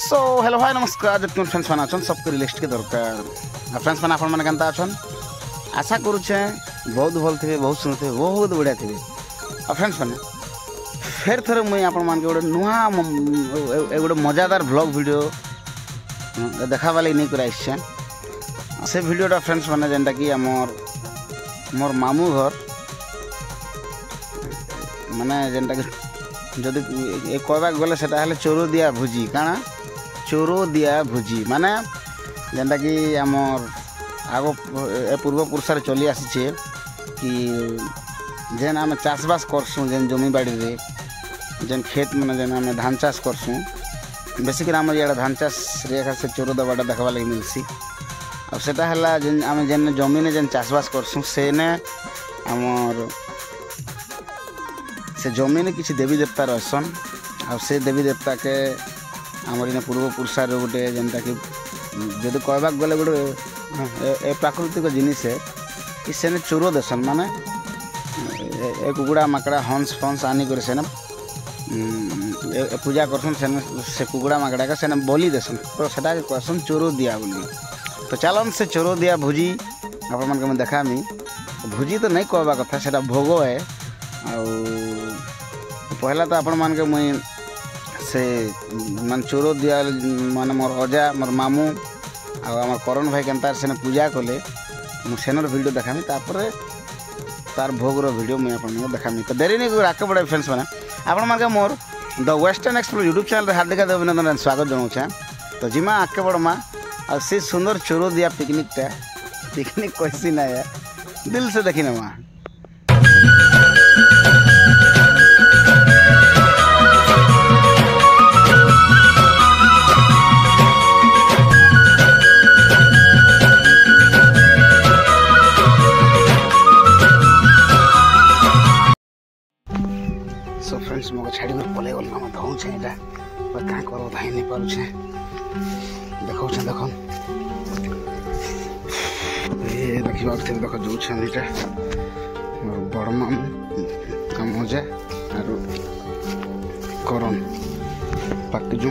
So hello भाई नमस्कार जितने फ्रेंड्स मैंने अच्छन सबके लिस्ट के दरकार फ्रेंड्स मैंने आपण मैंने केनता अच्छन आशा करुचे बहुत भल थे बहुत सुनते बहुत बढ़िया थे फ्रेंड्स मैंने फिर थे मुझे आपण मान के गोटे नुआ गोटे मजादार ब्लॉग वीडियो देखा वाले नहीं करा इच्छा से वीडियोटा फ्रेंड्स मैंने जेनटा कि मोर मामू घर माने जेनटा कि जदि कहवा गले से चोरो दिया भोजी काना चोरो दिया भोजी माने जेनटा कि आमर आग पूर्व पुरुषार चली आसी कि जेन आम चाषबास करसूँ जेन जमी बाड़ी रे जेन खेत मैंने जेन आम धान चाष करसूँ बेसिक आम इे धान चाष से चोर दबाटा देखा लगे मिलसी आटा है जेन आम जेन जमीन जेन चाषबास करसूँ से आमर से जमीन किसी देवी देवता रहसन आ से देवी देवता के आमर इन पूर्व पुरुषार गोटे जेनटा कि जदि कहवा गले गोटे प्राकृतिक जिनिस है कि से चोर देसन माने कुकुड़ा माकड़ा हंस फंस आनिक से पूजा करसन से कुकुड़ा माकड़ा के से बलि देसन तो सेटा कहसन चोर दिया बोली तो चलन से चोर दिया भोजी आप मैं देखामी भोजी तो नहीं कहवा कथा से भोग है पहला तो आपण मान के मुई से मान चोर दिया मान मोर अजा मोर मामू आम करण भाई केनता से पूजा कले मुझेनर वीडियो देखामी तार भोगर वीडियो मुझे आप देखामी तो देरी नहीं आगे बढ़े फ्रेंड्स मैंने आपण मान के more the western explore YouTube channel हार्दिक अभिनंदन स्वागत जनाऊँ तो जिमा आगे बढ़मा और से सुंदर चोर दिया पिकनिक कैसी ना है दिल से देखी ना सो फ्रेंड्स मो छाड़ी पलि गल ना धौँ यहाँ क्या कर धाई नहीं पारे देखा देख ये देखा देख जो यहाँ बड़ मामू मजा आर करण पाक जो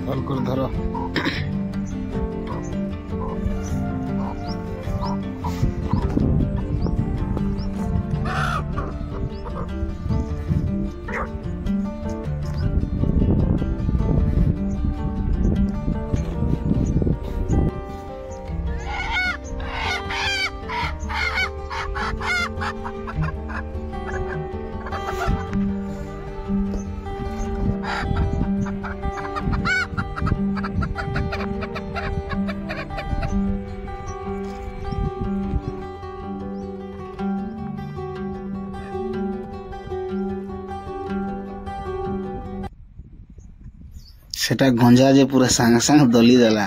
कल कर धर सेटा गंजा जे पूरा सांग सांग दली देला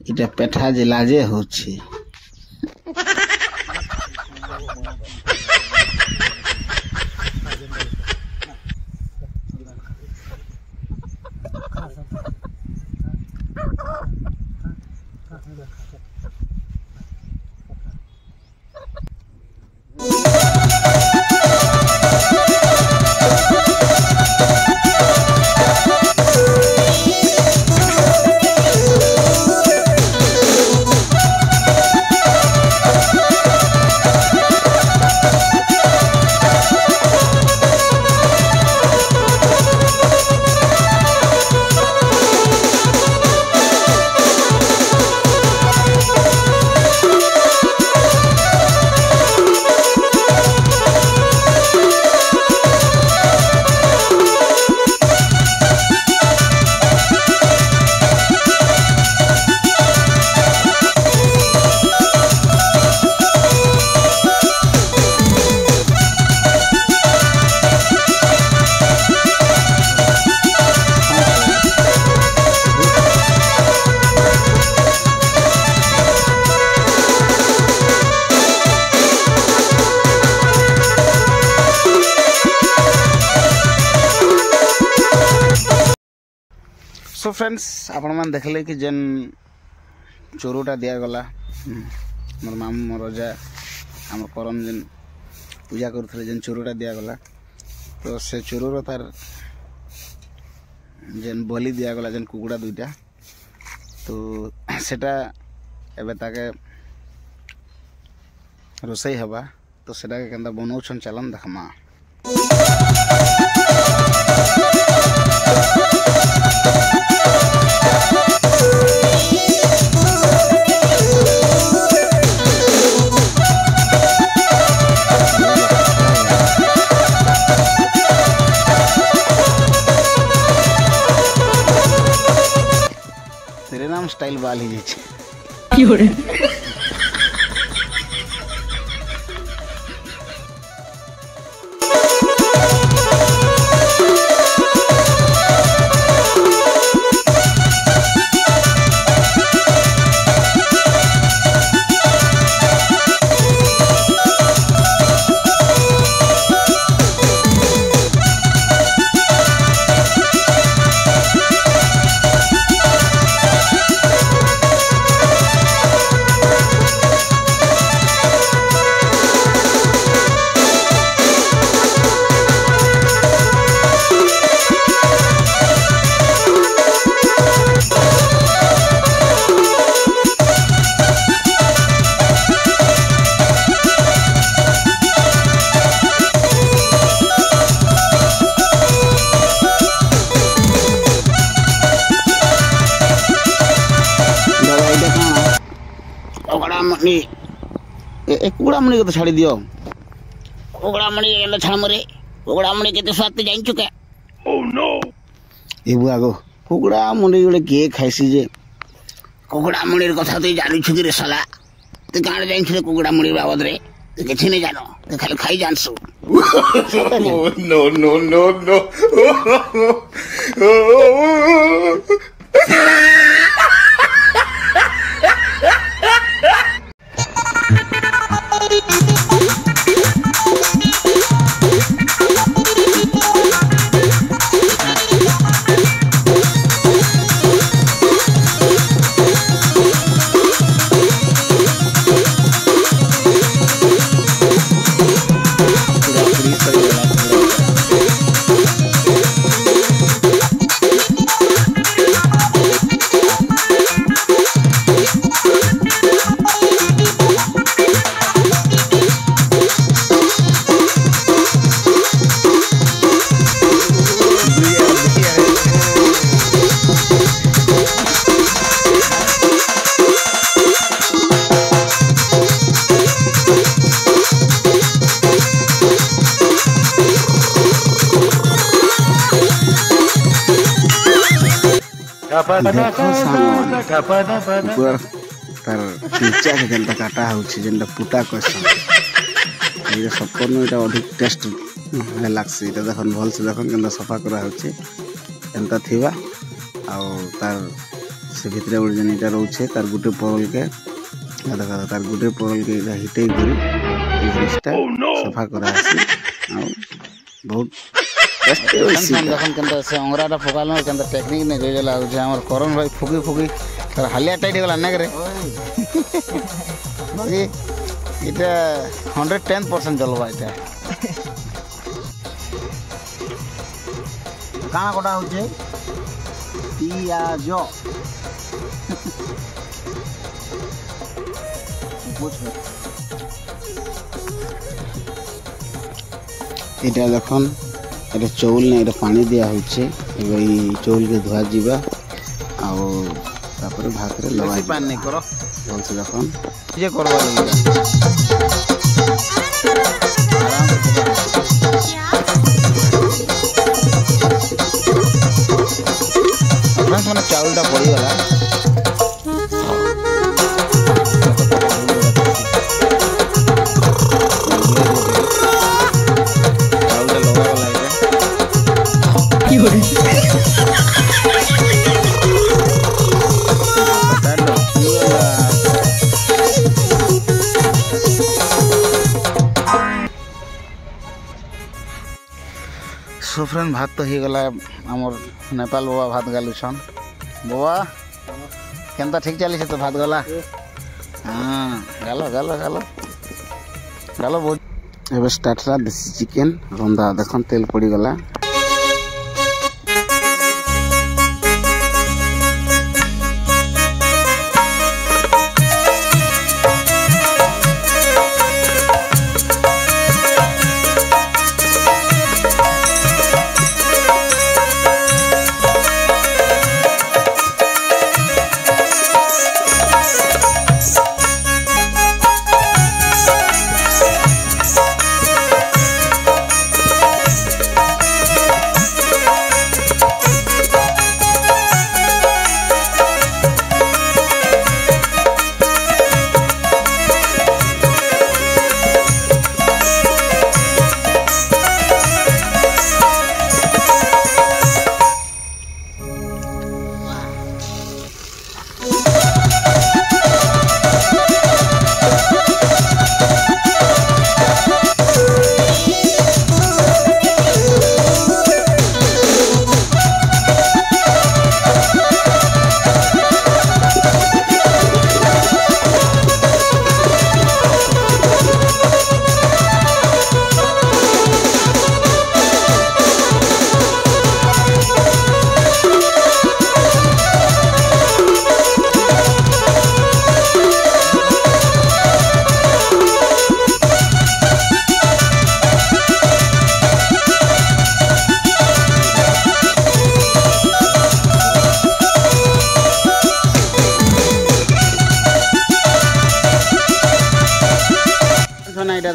इटा पेठा जे लाजे होछि सो फ्रेंड्स आपण मैंने देखले कि जेन चोरूटा दिगला मोर मामू मोर रजा आम करम जेन पूजा करुले जेन चोरूटा दिगला तो से चोरूर तार जेन बलि दिगला जेन कुकुड़ा दुईटा तो सेटा एबे ताके रोसई हवा तो सेटा के केंदा बनाउछन चलन देखमा। तेरे नाम स्टाइल बाल ही जाए कुकुड़ा मणि को छाड़ी दियो कुकुड़ा मणि के छाड़ मरे कुकुड़ा मणि के स्वाद जान चुके ओह नो ए बुआ गो कुकुड़ा मणि गोटे किए खाइसी जे कुकुड़ा मणि कथा तो जानु छु रे साला तू काण जान छु कुकुड़ा मणि बाबद रे तू किछि नै जानो तू खाली खाई जानसु नो नो नो नो तार पिचा के जेनटा काटा होछि जेनटा पुटा कहसन ये सबको एटा अधिक टेस्ट लागसी एटा देखन भल से देखन केनटा सफा करा होछि एंता थिबा आ तार से भितरे उड़ जेन एटा रहउछे तार गुटे परल के देखा तार गुटे परल के हिटे गुरी ए जिनिसटा सफा करा आसी आ बहुत देखन केनता से अंगराटा फकाल केनता टेक्निक ने जे लागुछे हमर करन भाई फुकी फुकी तार हालिया टाइट गला ना करे बाकी इटा 110% जलवा इटा काना कोटा होचे पियाज इटा देखन एटा चौल ने एटा पानी दिया होचे एबे ई चौल के धुआ जीवा आ तापर भात रे लगा पानी नहीं करो बोल से देखन जे करबा लगे फ्रेंड्स माने चावलटा पड़ी गला चावलटा लगा गला की हो सो फ्रेंड भात तो ही गला आमर नेपाल बाबा भात गालुछन बाबा केनता ठीक चली तो भात गला हाँ गालो गालो गालो गालो बहुत एबे स्टार्ट ला देसी चिकन रंदा देखन तेल पड़ी गला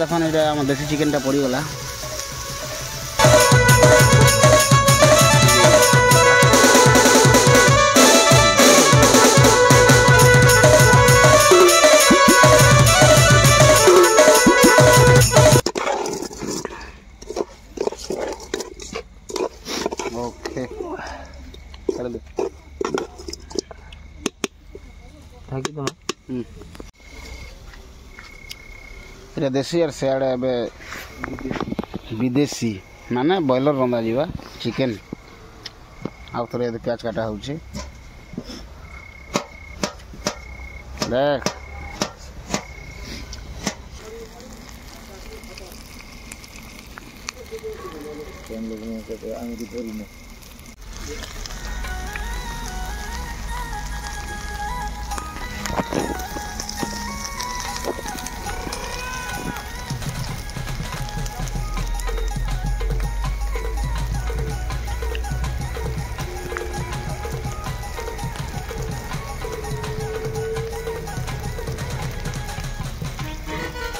देखो ये देसी चिकेन पड़गला ओके देसी और सियाड़े विदेशी माने बॉयलर रंधा जीवा चिकेन आउ थे प्याज काटा हो देख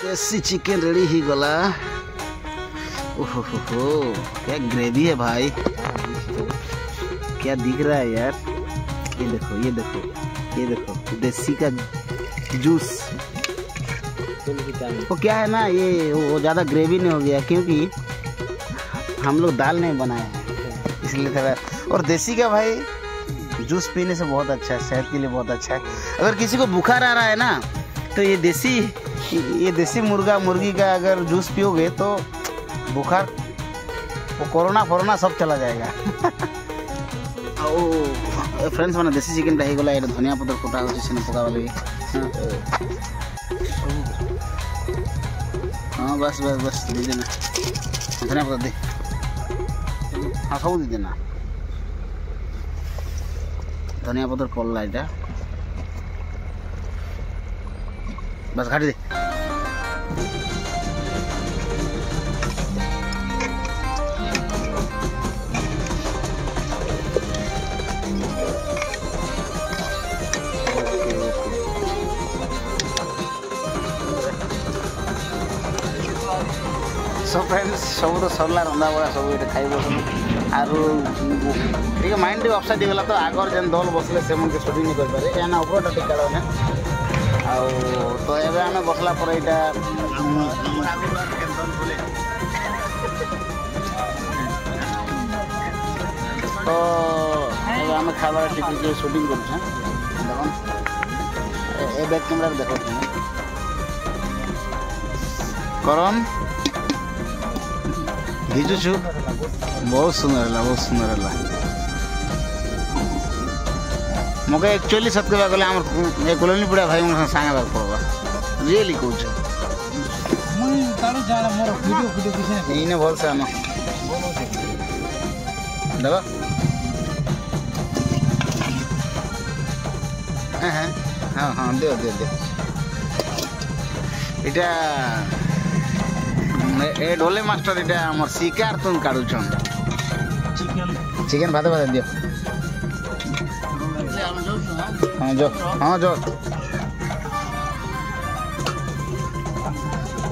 देसी चिकन रेडी ही गला। ओहो क्या ग्रेवी है भाई, क्या दिख रहा है यार। ये देखो ये देखो ये देखो देसी का जूस। वो क्या है ना, ये वो ज़्यादा ग्रेवी नहीं हो गया क्योंकि हम लोग दाल नहीं बनाए हैं इसलिए थोड़ा। और देसी का भाई जूस पीने से बहुत अच्छा है, सेहत के लिए बहुत अच्छा है। अगर किसी को बुखार आ रहा है ना तो ये देसी मुर्गा मुर्गी का अगर जूस पियोगे तो बुखार वो कोरोना फोरोना सब चला जाएगा। फ्रेंड्स मैंने देसी चिकेन रही गला ये धनिया पत्र कोटा होने पका वाले। हाँ बस बस बस दे देना धनिया पत्र दे। हाँ सब दे देना धनिया पत्र पड़ला এটা बस घाटी दे। सब फ्रेंड्स सब तो सरला रंधा बड़ा सब ये खाई बसन आरो ठीक माइंड अपसेट होगा तो आगर जेन दल बसले से मन के शूटिंग नहीं कर पारे क्या उपरटा टिका ने आउ तो एबे आमे बसला पर एटा तो एबे आमे खावा टिके के शूटिंग कर छ देखन ए बैक कैमरा देखो करन घिचुछु बहुत सुंदर है बहुत सुंदर है। मके एक्चुअली सत कहवा गले हमर ए कॉलोनी पड़ा भाई मन संगे बात पड़बा रियली कहूछ मुई तारो जाना मोर वीडियो किसे नहीं इने बोल से आनो दबा हाँ हाँ दे दे दे इटा ए ढोले मास्टर इटा हमर शिकार तुम काढू छन चिकन भात भात दियो हाँ जो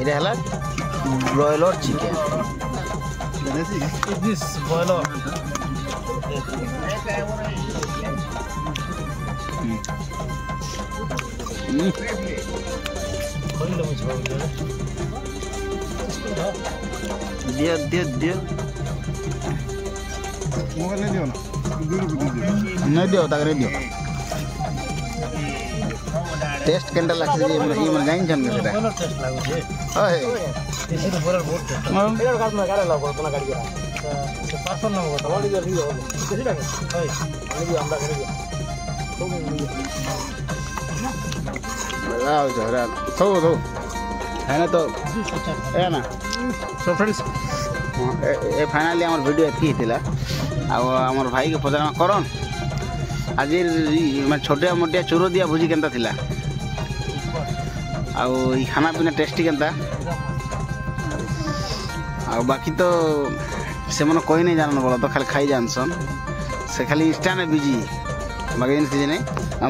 इटा हला ब्रॉयलर चिकन दिस ब्रॉयलर दियो दियो दियो मोबाइल नहीं दियो ना नहीं दियो तक नहीं दियो टेस्ट केंटा लागছে যে ইমন জানছেন না সেটা ब्रॉयलर टेस्ट लागो छे ओए इसी तो ब्रॉयलर बहुत टेस्ट एरो काज में गारे लागो कोना गाड़ी से पार्सल ना होगा तवाली कर दियो कैसे लागे ओए नहीं हमरा कर दियो लगाओ जरा थो है ना तो है ना सो फ्रेंड्स ए फाइनली हमर वीडियो एथि थिला आ हमर भाई के पचार करन आज मैं छोटे मोटे चूरो दिया भुजी केनता थिला आ खाना पीना टेस्टी केनता आ बाकी तो से मन कोई नहीं जानन बोला तो खाली खाई जानसन से खाली इंस्टा में बिजी बाकी नहीं नहीं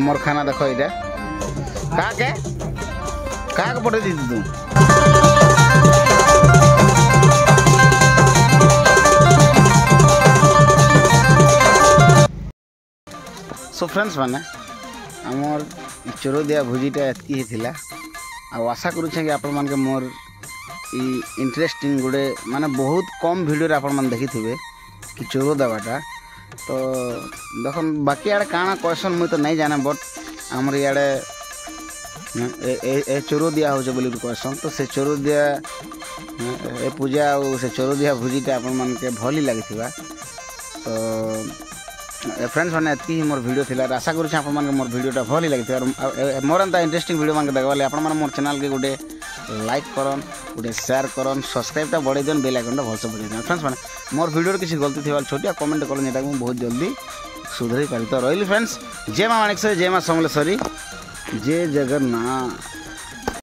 मोर खाना देखो इटा का पटे दी तू सो फ्रेंड्स माने आमर चोरो दिया भुजीटा एति थिला आ आशा करूँ कि आपण मान के मोर इंटरेस्टिंग गुड़े माने बहुत कम वीडियो आपण मान देखी थे कि चोरो देवाटा तो देख बाकी आड़े काना क्वेश्चन मुझे तो नहीं जाना बट आमर इे ए चोरो दिया हो बोली क्वेश्चन तो से चोरो दिया ए पूजा और से चोरो दिया भुजीटा आपण मान के भली लगी तो फ्रेंड्स मैंने एति मोर वीडियो थिला आशा करूँ आप मोर वीडियोटा भली लगी मोर एंता इंटरेस्टिंग वीडियो मान देखा आपण मोर चैनल के गोटे लाइक करन गोटे शेयर करन सब्सक्राइबटा बढ़े दिन बेल आइकनटा भलसे बढ़े दिन फ्रेंड्स मैंने मोर वीडियो किसी गलती थी छोटिया कमेंट करन एटा बहुत जल्दी सुधरी पारि तो रही फ्रेंड्स जय माँ माणिक जय माँ समलेश्वरी जय जगन्नाथ।